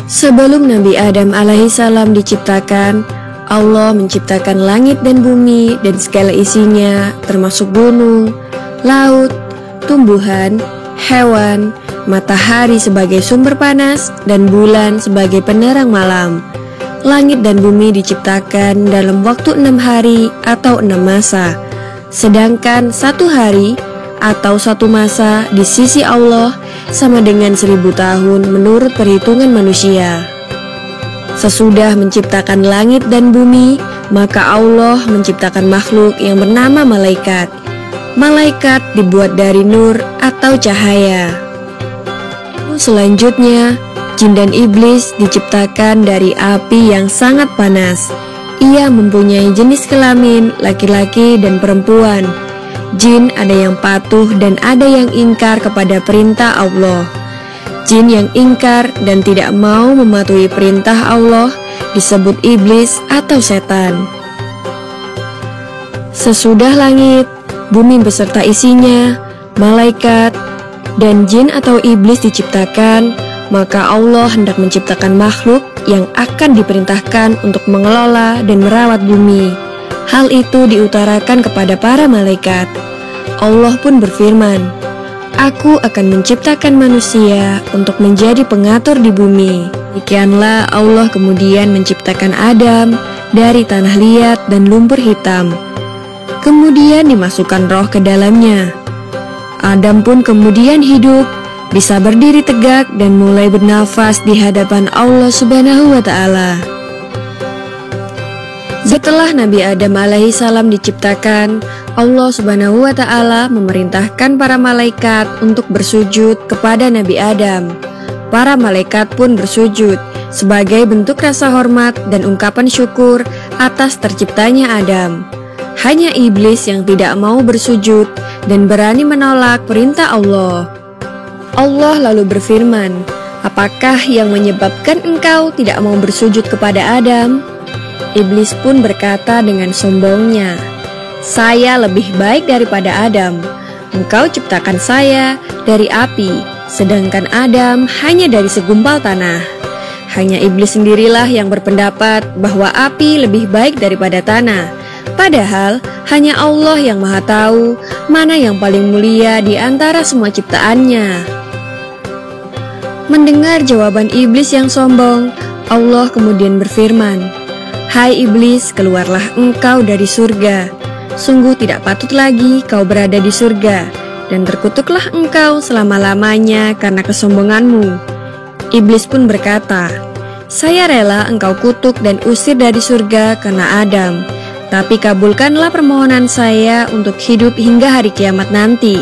Sebelum Nabi Adam alaihissalam diciptakan, Allah menciptakan langit dan bumi dan segala isinya, termasuk gunung, laut, tumbuhan, hewan, matahari sebagai sumber panas, dan bulan sebagai penerang malam. Langit dan bumi diciptakan dalam waktu 6 hari atau 6 masa, sedangkan 1 hari atau 1 masa di sisi Allah sama dengan 1000 tahun menurut perhitungan manusia. Sesudah menciptakan langit dan bumi, maka Allah menciptakan makhluk yang bernama malaikat. Malaikat dibuat dari nur atau cahaya. Selanjutnya, jin dan iblis diciptakan dari api yang sangat panas. Ia mempunyai jenis kelamin laki-laki dan perempuan. Jin ada yang patuh dan ada yang ingkar kepada perintah Allah. Jin yang ingkar dan tidak mau mematuhi perintah Allah disebut iblis atau setan. Sesudah langit, bumi beserta isinya, malaikat, dan jin atau iblis diciptakan, maka Allah hendak menciptakan makhluk yang akan diperintahkan untuk mengelola dan merawat bumi. Hal itu diutarakan kepada para malaikat. Allah pun berfirman, "Aku akan menciptakan manusia untuk menjadi pengatur di bumi." Demikianlah Allah kemudian menciptakan Adam dari tanah liat dan lumpur hitam. Kemudian dimasukkan roh ke dalamnya. Adam pun kemudian hidup, bisa berdiri tegak dan mulai bernafas di hadapan Allah Subhanahu wa Ta'ala. Setelah Nabi Adam alaihissalam diciptakan, Allah Subhanahu wa Ta'ala memerintahkan para malaikat untuk bersujud kepada Nabi Adam. Para malaikat pun bersujud sebagai bentuk rasa hormat dan ungkapan syukur atas terciptanya Adam. Hanya iblis yang tidak mau bersujud dan berani menolak perintah Allah. Allah lalu berfirman, "Apakah yang menyebabkan engkau tidak mau bersujud kepada Adam?" Iblis pun berkata dengan sombongnya, "Saya lebih baik daripada Adam. Engkau ciptakan saya dari api, sedangkan Adam hanya dari segumpal tanah." Hanya iblis sendirilah yang berpendapat bahwa api lebih baik daripada tanah. Padahal hanya Allah yang Maha Tahu mana yang paling mulia di antara semua ciptaannya. Mendengar jawaban iblis yang sombong, Allah kemudian berfirman, "Hai iblis, keluarlah engkau dari surga. Sungguh tidak patut lagi kau berada di surga, dan terkutuklah engkau selama-lamanya karena kesombonganmu." Iblis pun berkata, "Saya rela engkau kutuk dan usir dari surga karena Adam. Tapi kabulkanlah permohonan saya untuk hidup hingga hari kiamat nanti."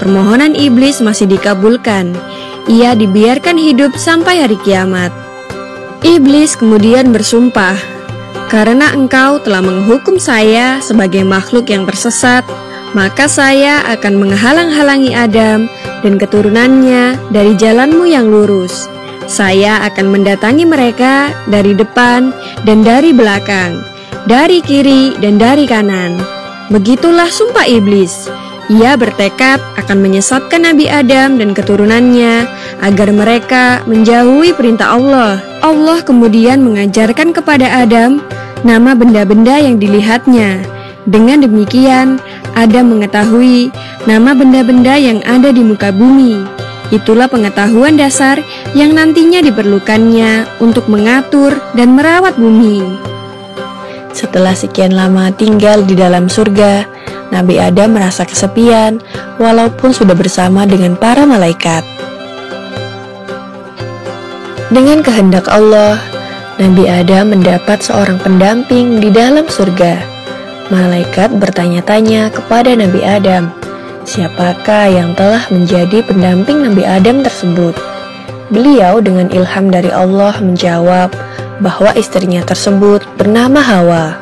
Permohonan iblis masih dikabulkan. Ia dibiarkan hidup sampai hari kiamat. Iblis kemudian bersumpah, "Karena engkau telah menghukum saya sebagai makhluk yang tersesat, maka saya akan menghalang-halangi Adam dan keturunannya dari jalanmu yang lurus. Saya akan mendatangi mereka dari depan dan dari belakang, dari kiri dan dari kanan." Begitulah sumpah iblis. Ia bertekad akan menyesatkan Nabi Adam dan keturunannya agar mereka menjauhi perintah Allah. Allah kemudian mengajarkan kepada Adam nama benda-benda yang dilihatnya. Dengan demikian, Adam mengetahui nama benda-benda yang ada di muka bumi. Itulah pengetahuan dasar yang nantinya diperlukannya untuk mengatur dan merawat bumi. Setelah sekian lama tinggal di dalam surga, Nabi Adam merasa kesepian walaupun sudah bersama dengan para malaikat. Dengan kehendak Allah, Nabi Adam mendapat seorang pendamping di dalam surga. Malaikat bertanya-tanya kepada Nabi Adam, siapakah yang telah menjadi pendamping Nabi Adam tersebut? Beliau dengan ilham dari Allah menjawab bahwa istrinya tersebut bernama Hawa.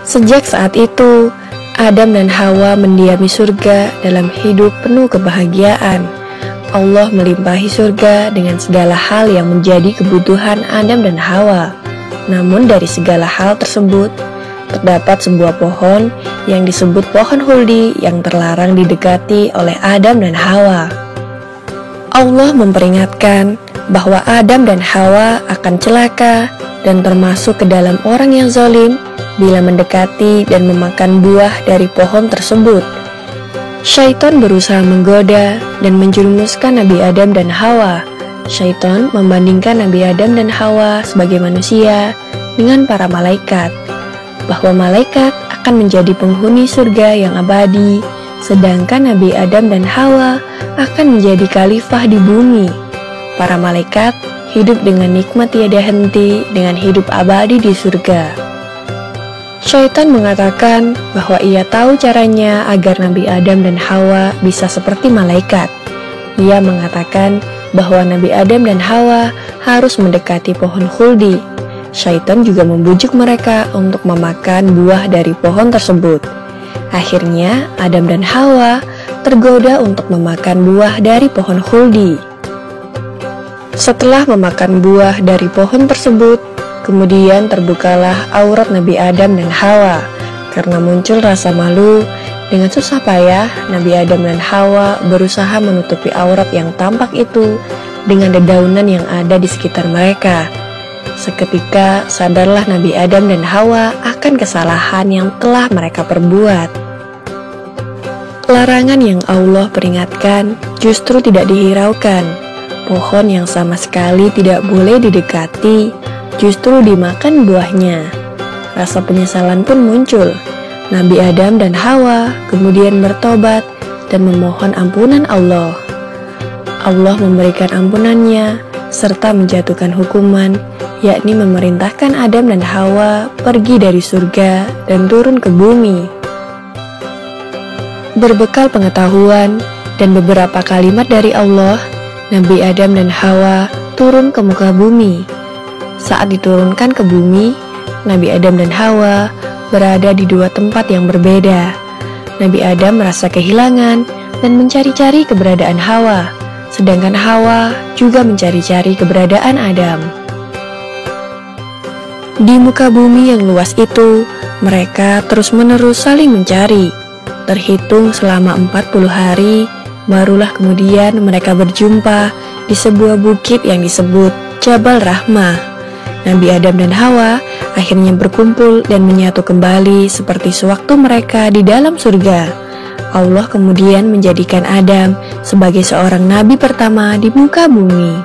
Sejak saat itu, Adam dan Hawa mendiami surga dalam hidup penuh kebahagiaan. Allah melimpahi surga dengan segala hal yang menjadi kebutuhan Adam dan Hawa. Namun dari segala hal tersebut, terdapat sebuah pohon yang disebut pohon huldi yang terlarang didekati oleh Adam dan Hawa. Allah memperingatkan bahwa Adam dan Hawa akan celaka dan termasuk ke dalam orang yang zalim bila mendekati dan memakan buah dari pohon tersebut. Syaitan berusaha menggoda dan menjerumuskan Nabi Adam dan Hawa. Syaitan membandingkan Nabi Adam dan Hawa sebagai manusia dengan para malaikat, bahwa malaikat akan menjadi penghuni surga yang abadi, sedangkan Nabi Adam dan Hawa akan menjadi khalifah di bumi. Para malaikat hidup dengan nikmat tiada henti dengan hidup abadi di surga. Syaitan mengatakan bahwa ia tahu caranya agar Nabi Adam dan Hawa bisa seperti malaikat. Ia mengatakan bahwa Nabi Adam dan Hawa harus mendekati pohon khuldi. Syaitan juga membujuk mereka untuk memakan buah dari pohon tersebut. Akhirnya Adam dan Hawa tergoda untuk memakan buah dari pohon khuldi. Setelah memakan buah dari pohon tersebut, kemudian terbukalah aurat Nabi Adam dan Hawa. Karena muncul rasa malu, dengan susah payah Nabi Adam dan Hawa berusaha menutupi aurat yang tampak itu dengan dedaunan yang ada di sekitar mereka. Seketika sadarlah Nabi Adam dan Hawa akan kesalahan yang telah mereka perbuat. Larangan yang Allah peringatkan justru tidak dihiraukan. Pohon yang sama sekali tidak boleh didekati justru dimakan buahnya. Rasa penyesalan pun muncul. Nabi Adam dan Hawa kemudian bertobat dan memohon ampunan Allah. Allah memberikan ampunannya serta menjatuhkan hukuman, yakni memerintahkan Adam dan Hawa pergi dari surga dan turun ke bumi. Berbekal pengetahuan dan beberapa kalimat dari Allah, Nabi Adam dan Hawa turun ke muka bumi. Saat diturunkan ke bumi, Nabi Adam dan Hawa berada di dua tempat yang berbeda. Nabi Adam merasa kehilangan dan mencari-cari keberadaan Hawa, sedangkan Hawa juga mencari-cari keberadaan Adam. Di muka bumi yang luas itu, mereka terus-menerus saling mencari. Terhitung selama 40 hari, barulah kemudian mereka berjumpa di sebuah bukit yang disebut Jabal Rahmah. Nabi Adam dan Hawa akhirnya berkumpul dan menyatu kembali seperti sewaktu mereka di dalam surga. Allah kemudian menjadikan Adam sebagai seorang nabi pertama di muka bumi.